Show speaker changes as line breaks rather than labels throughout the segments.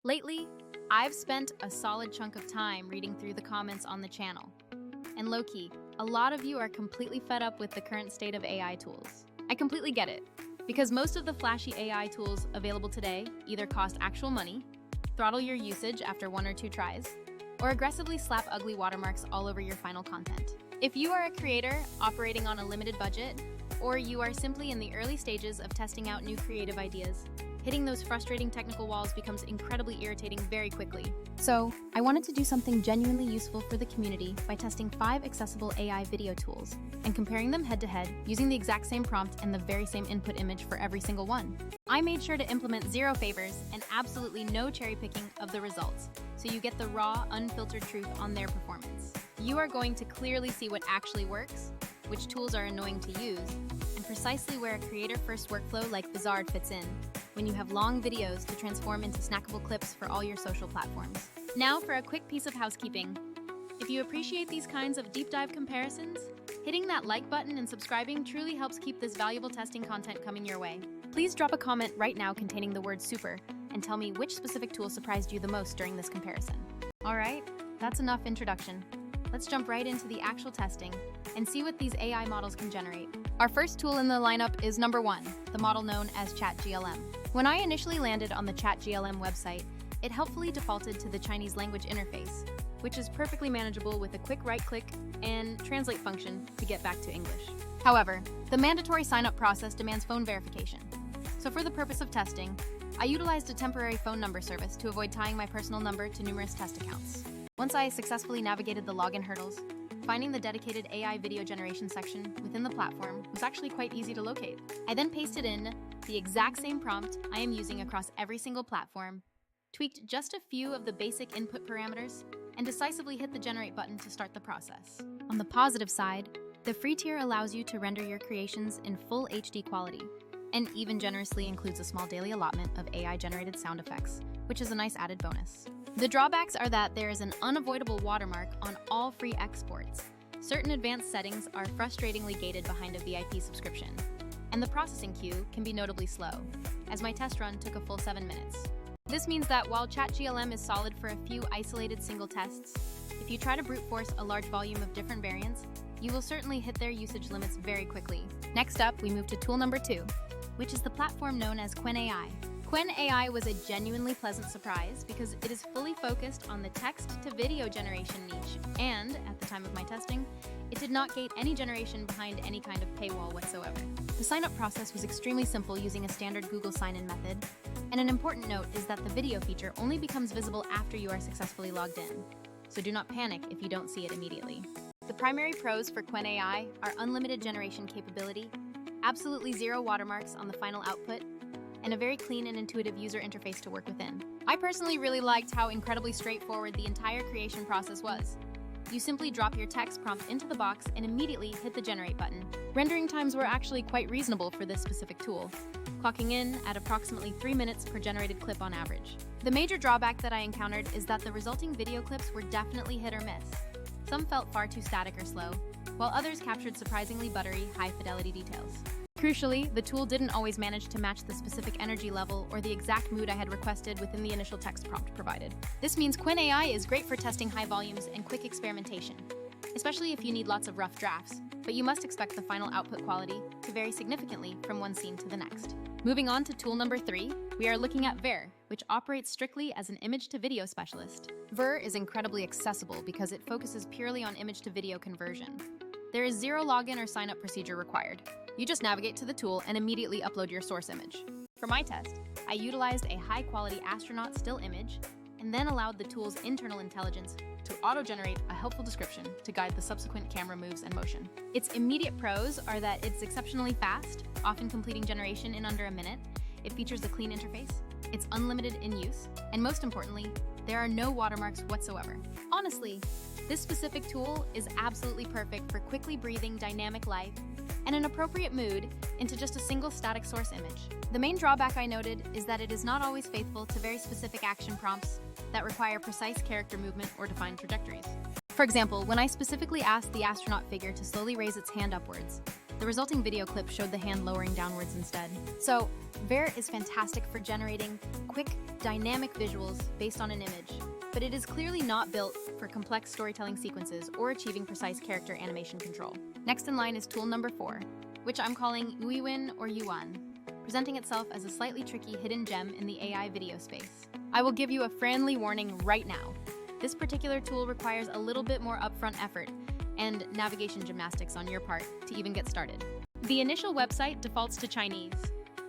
Lately, I've spent a solid chunk of time reading through the comments on the channel. And low-key, a lot of you are completely fed up with the current state of AI tools. I completely get it, because most of the flashy AI tools available today either cost actual money, throttle your usage after 1 or 2 tries, or aggressively slap ugly watermarks all over your final content. If you are a creator operating on a limited budget, or you are simply in the early stages of testing out new creative ideas, hitting those frustrating technical walls becomes incredibly irritating very quickly. So, I wanted to do something genuinely useful for the community by testing 5 accessible AI video tools and comparing them head-to-head using the exact same prompt and the very same input image for every single one. I made sure to implement 0 favors and absolutely no cherry-picking of the results, so you get the raw, unfiltered truth on their performance. You are going to clearly see what actually works, which tools are annoying to use, and precisely where a creator-first workflow like Vizard fits in, when you have long videos to transform into snackable clips for all your social platforms. Now for a quick piece of housekeeping. If you appreciate these kinds of deep dive comparisons, hitting that like button and subscribing truly helps keep this valuable testing content coming your way. Please drop a comment right now containing the word super and tell me which specific tool surprised you the most during this comparison. Alright, that's enough introduction. Let's jump right into the actual testing and see what these AI models can generate. Our first tool in the lineup is number 1, the model known as ChatGLM. When I initially landed on the ChatGLM website, it helpfully defaulted to the Chinese language interface, which is perfectly manageable with a quick right-click and translate function to get back to English. However, the mandatory sign-up process demands phone verification. So for the purpose of testing, I utilized a temporary phone number service to avoid tying my personal number to numerous test accounts. Once I successfully navigated the login hurdles, finding the dedicated AI video generation section within the platform was actually quite easy to locate. I then pasted in the exact same prompt I am using across every single platform, tweaked just a few of the basic input parameters, and decisively hit the generate button to start the process. On the positive side, the free tier allows you to render your creations in full HD quality, and even generously includes a small daily allotment of AI-generated sound effects, which is a nice added bonus. The drawbacks are that there is an unavoidable watermark on all free exports. Certain advanced settings are frustratingly gated behind a VIP subscription, and the processing queue can be notably slow, as my test run took a full 7 minutes. This means that while ChatGLM is solid for a few isolated single tests, if you try to brute force a large volume of different variants, you will certainly hit their usage limits very quickly. Next up, we move to tool number 2, which is the platform known as Quen AI. Quen AI was a genuinely pleasant surprise because it is fully focused on the text-to-video generation niche, and, at the time of my testing, it did not gate any generation behind any kind of paywall whatsoever. The sign-up process was extremely simple using a standard Google sign-in method, and an important note is that the video feature only becomes visible after you are successfully logged in, so do not panic if you don't see it immediately. The primary pros for Quen AI are unlimited generation capability, absolutely 0 watermarks on the final output, and a very clean and intuitive user interface to work within. I personally really liked how incredibly straightforward the entire creation process was. You simply drop your text prompt into the box and immediately hit the generate button. Rendering times were actually quite reasonable for this specific tool, clocking in at approximately 3 minutes per generated clip on average. The major drawback that I encountered is that the resulting video clips were definitely hit or miss. Some felt far too static or slow, while others captured surprisingly buttery, high-fidelity details. Crucially, the tool didn't always manage to match the specific energy level or the exact mood I had requested within the initial text prompt provided. This means Quen AI is great for testing high volumes and quick experimentation, especially if you need lots of rough drafts, but you must expect the final output quality to vary significantly from one scene to the next. Moving on to tool number 3, we are looking at Ver, which operates strictly as an image-to-video specialist. Ver is incredibly accessible because it focuses purely on image-to-video conversion. There is 0 login or sign-up procedure required. You just navigate to the tool and immediately upload your source image. For my test, I utilized a high-quality astronaut still image and then allowed the tool's internal intelligence to auto-generate a helpful description to guide the subsequent camera moves and motion. Its immediate pros are that it's exceptionally fast, often completing generation in under a minute. It features a clean interface, it's unlimited in use, and most importantly, there are no watermarks whatsoever. Honestly, this specific tool is absolutely perfect for quickly breathing dynamic life and an appropriate mood into just a single static source image. The main drawback I noted is that it is not always faithful to very specific action prompts that require precise character movement or defined trajectories. For example, when I specifically asked the astronaut figure to slowly raise its hand upwards, the resulting video clip showed the hand lowering downwards instead. So, Vizard is fantastic for generating quick, dynamic visuals based on an image, but it is clearly not built for complex storytelling sequences or achieving precise character animation control. Next in line is tool number 4, which I'm calling Uiwin or Yuan, presenting itself as a slightly tricky hidden gem in the AI video space. I will give you a friendly warning right now. This particular tool requires a little bit more upfront effort and navigation gymnastics on your part to even get started. The initial website defaults to Chinese.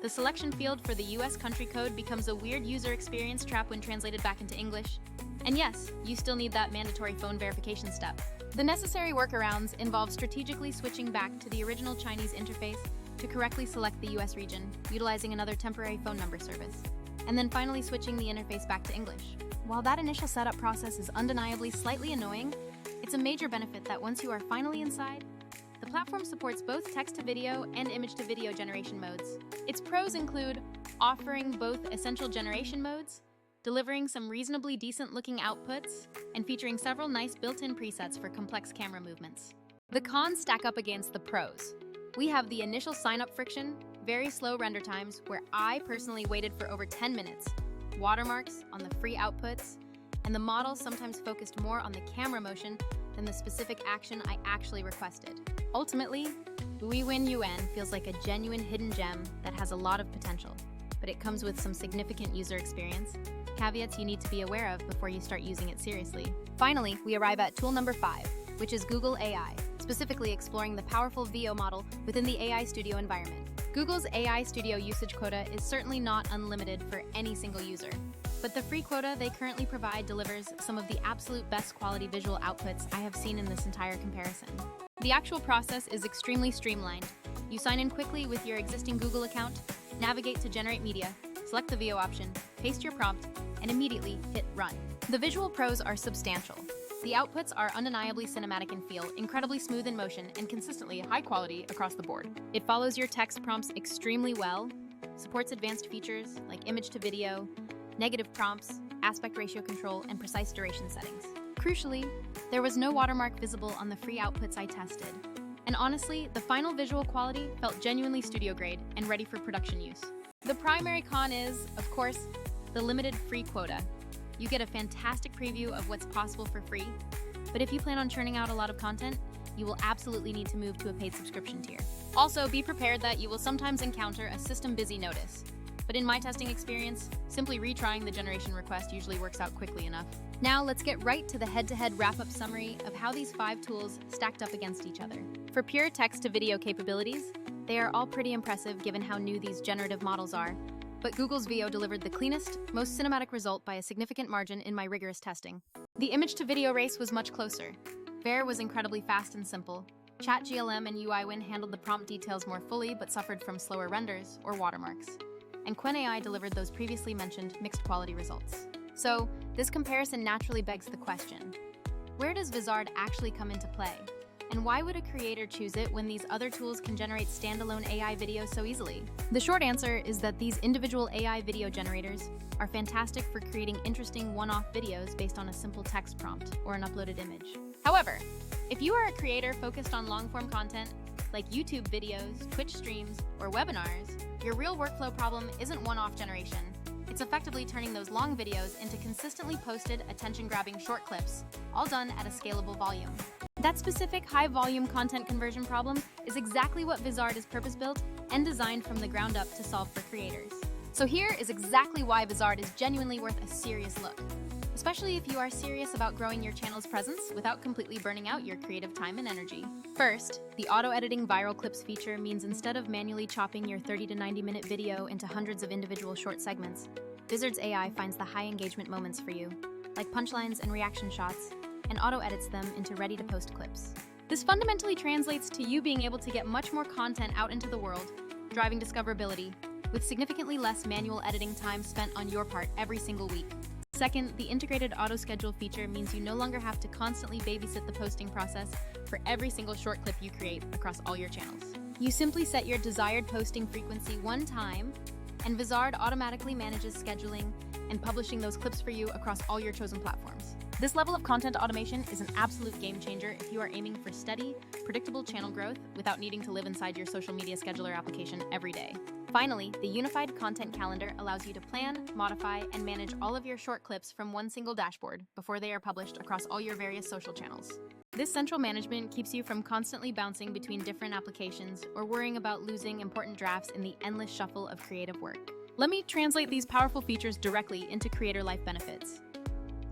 The selection field for the US country code becomes a weird user experience trap when translated back into English. And yes, you still need that mandatory phone verification step. The necessary workarounds involve strategically switching back to the original Chinese interface to correctly select the US region, utilizing another temporary phone number service, and then finally switching the interface back to English. While that initial setup process is undeniably slightly annoying, it's a major benefit that once you are finally inside, the platform supports both text-to-video and image-to-video generation modes. Its pros include offering both essential generation modes, delivering some reasonably decent-looking outputs, and featuring several nice built-in presets for complex camera movements. The cons stack up against the pros. We have the initial sign-up friction, very slow render times where I personally waited for over 10 minutes, watermarks on the free outputs, and the model sometimes focused more on the camera motion than the specific action I actually requested. Ultimately, Uiwin Yuan feels like a genuine hidden gem that has a lot of potential, but it comes with some significant user experience caveats you need to be aware of before you start using it seriously. Finally, we arrive at tool number 5, which is Google AI, specifically exploring the powerful VO model within the AI Studio environment. Google's AI Studio usage quota is certainly not unlimited for any single user, but the free quota they currently provide delivers some of the absolute best quality visual outputs I have seen in this entire comparison. The actual process is extremely streamlined. You sign in quickly with your existing Google account, navigate to generate media, select the VO option, paste your prompt, and immediately hit run. The visual pros are substantial. The outputs are undeniably cinematic in feel, incredibly smooth in motion, and consistently high quality across the board. It follows your text prompts extremely well, supports advanced features like image to video, negative prompts, aspect ratio control, and precise duration settings. Crucially, there was no watermark visible on the free outputs I tested. And honestly, the final visual quality felt genuinely studio grade and ready for production use. The primary con is, of course, the limited free quota. You get a fantastic preview of what's possible for free, but if you plan on churning out a lot of content, you will absolutely need to move to a paid subscription tier. Also, be prepared that you will sometimes encounter a system busy notice. But in my testing experience, simply retrying the generation request usually works out quickly enough. Now let's get right to the head-to-head wrap-up summary of how these 5 tools stacked up against each other. For pure text-to-video capabilities, they are all pretty impressive given how new these generative models are, but Google's VO delivered the cleanest, most cinematic result by a significant margin in my rigorous testing. The image-to-video race was much closer. Vizard was incredibly fast and simple. ChatGLM and Uiwin handled the prompt details more fully but suffered from slower renders or watermarks. And Quen AI delivered those previously mentioned mixed quality results. So, this comparison naturally begs the question, where does Vizard actually come into play? And why would a creator choose it when these other tools can generate standalone AI videos so easily? The short answer is that these individual AI video generators are fantastic for creating interesting one-off videos based on a simple text prompt or an uploaded image. However, if you are a creator focused on long-form content, like YouTube videos, Twitch streams, or webinars, your real workflow problem isn't one-off generation. It's effectively turning those long videos into consistently posted, attention-grabbing short clips, all done at a scalable volume. That specific high-volume content conversion problem is exactly what Vizard is purpose-built and designed from the ground up to solve for creators. So here is exactly why Vizard is genuinely worth a serious look, especially if you are serious about growing your channel's presence without completely burning out your creative time and energy. First, the auto-editing viral clips feature means instead of manually chopping your 30 to 90-minute video into hundreds of individual short segments, Vizard's AI finds the high engagement moments for you, like punchlines and reaction shots, and auto-edits them into ready-to-post clips. This fundamentally translates to you being able to get much more content out into the world, driving discoverability, with significantly less manual editing time spent on your part every single week. Second, the integrated auto-schedule feature means you no longer have to constantly babysit the posting process for every single short clip you create across all your channels. You simply set your desired posting frequency one time, and Vizard automatically manages scheduling and publishing those clips for you across all your chosen platforms. This level of content automation is an absolute game changer if you are aiming for steady, predictable channel growth without needing to live inside your social media scheduler application every day. Finally, the unified content calendar allows you to plan, modify, and manage all of your short clips from one single dashboard before they are published across all your various social channels. This central management keeps you from constantly bouncing between different applications or worrying about losing important drafts in the endless shuffle of creative work. Let me translate these powerful features directly into creator life benefits.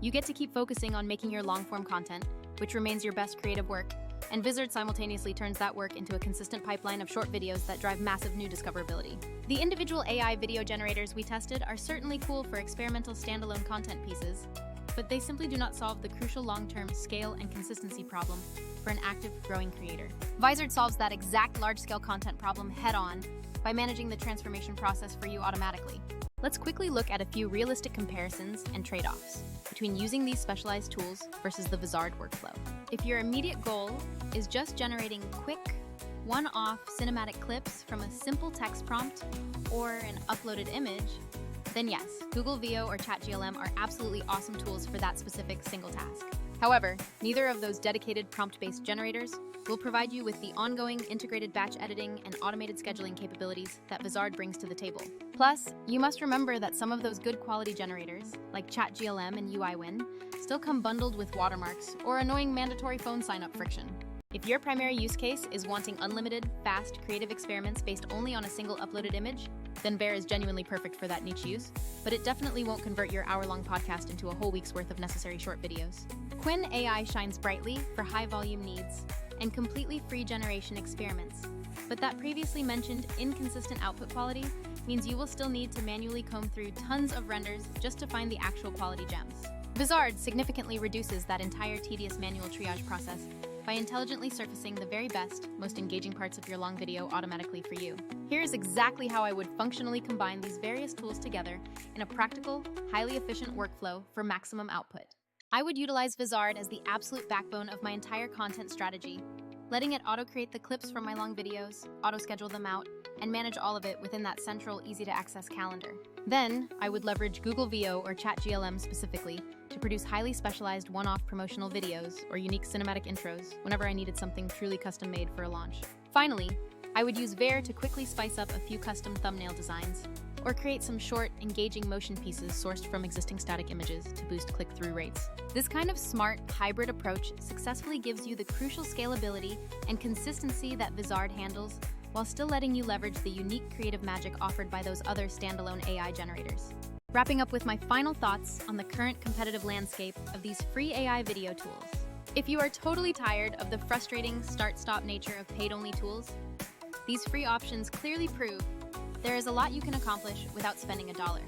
You get to keep focusing on making your long-form content, which remains your best creative work, and Vizard simultaneously turns that work into a consistent pipeline of short videos that drive massive new discoverability. The individual AI video generators we tested are certainly cool for experimental standalone content pieces, but they simply do not solve the crucial long-term scale and consistency problem for an active, growing creator. Vizard solves that exact large-scale content problem head-on by managing the transformation process for you automatically. Let's quickly look at a few realistic comparisons and trade-offs between using these specialized tools versus the Vizard workflow. If your immediate goal is just generating quick, one-off cinematic clips from a simple text prompt or an uploaded image, then yes, Google VO or ChatGLM are absolutely awesome tools for that specific single task. However, neither of those dedicated prompt-based generators will provide you with the ongoing integrated batch editing and automated scheduling capabilities that Vizard brings to the table. Plus, you must remember that some of those good quality generators, like ChatGLM and Uiwin, still come bundled with watermarks or annoying mandatory phone sign-up friction. If your primary use case is wanting unlimited, fast, creative experiments based only on a single uploaded image, then Bear is genuinely perfect for that niche use, but it definitely won't convert your hour-long podcast into a whole week's worth of necessary short videos. Quen AI shines brightly for high-volume needs and completely free generation experiments, but that previously mentioned inconsistent output quality means you will still need to manually comb through tons of renders just to find the actual quality gems. Vizard significantly reduces that entire tedious manual triage process by intelligently surfacing the very best, most engaging parts of your long video automatically for you. Here's exactly how I would functionally combine these various tools together in a practical, highly efficient workflow for maximum output. I would utilize Vizard as the absolute backbone of my entire content strategy, letting it auto-create the clips from my long videos, auto-schedule them out, and manage all of it within that central, easy-to-access calendar. Then, I would leverage Google VO or ChatGLM specifically to produce highly specialized one-off promotional videos or unique cinematic intros whenever I needed something truly custom-made for a launch. Finally, I would use Bear to quickly spice up a few custom thumbnail designs or create some short, engaging motion pieces sourced from existing static images to boost click-through rates. This kind of smart, hybrid approach successfully gives you the crucial scalability and consistency that Vizard handles while still letting you leverage the unique creative magic offered by those other standalone AI generators. Wrapping up with my final thoughts on the current competitive landscape of these free AI video tools. If you are totally tired of the frustrating start-stop nature of paid-only tools, these free options clearly prove there is a lot you can accomplish without spending $1.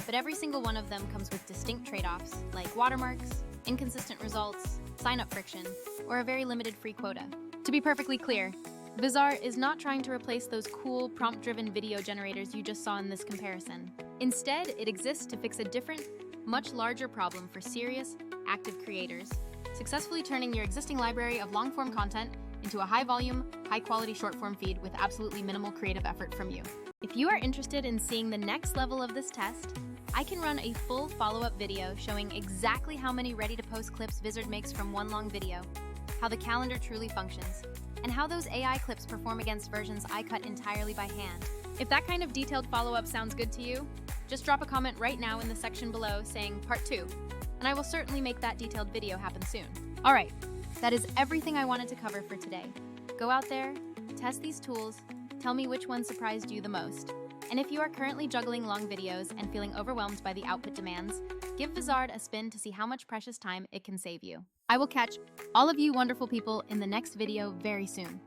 But every single one of them comes with distinct trade-offs like watermarks, inconsistent results, sign-up friction, or a very limited free quota. To be perfectly clear, Vizard is not trying to replace those cool, prompt-driven video generators you just saw in this comparison. Instead, it exists to fix a different, much larger problem for serious, active creators, successfully turning your existing library of long-form content into a high-volume, high-quality short-form feed with absolutely minimal creative effort from you. If you are interested in seeing the next level of this test, I can run a full follow-up video showing exactly how many ready-to-post clips Vizard makes from one long video, how the calendar truly functions, and how those AI clips perform against versions I cut entirely by hand. If that kind of detailed follow-up sounds good to you, just drop a comment right now in the section below saying Part 2, and I will certainly make that detailed video happen soon. All right, that is everything I wanted to cover for today. Go out there, test these tools, tell me which one surprised you the most. And if you are currently juggling long videos and feeling overwhelmed by the output demands, give Vizard a spin to see how much precious time it can save you. I will catch all of you wonderful people in the next video very soon.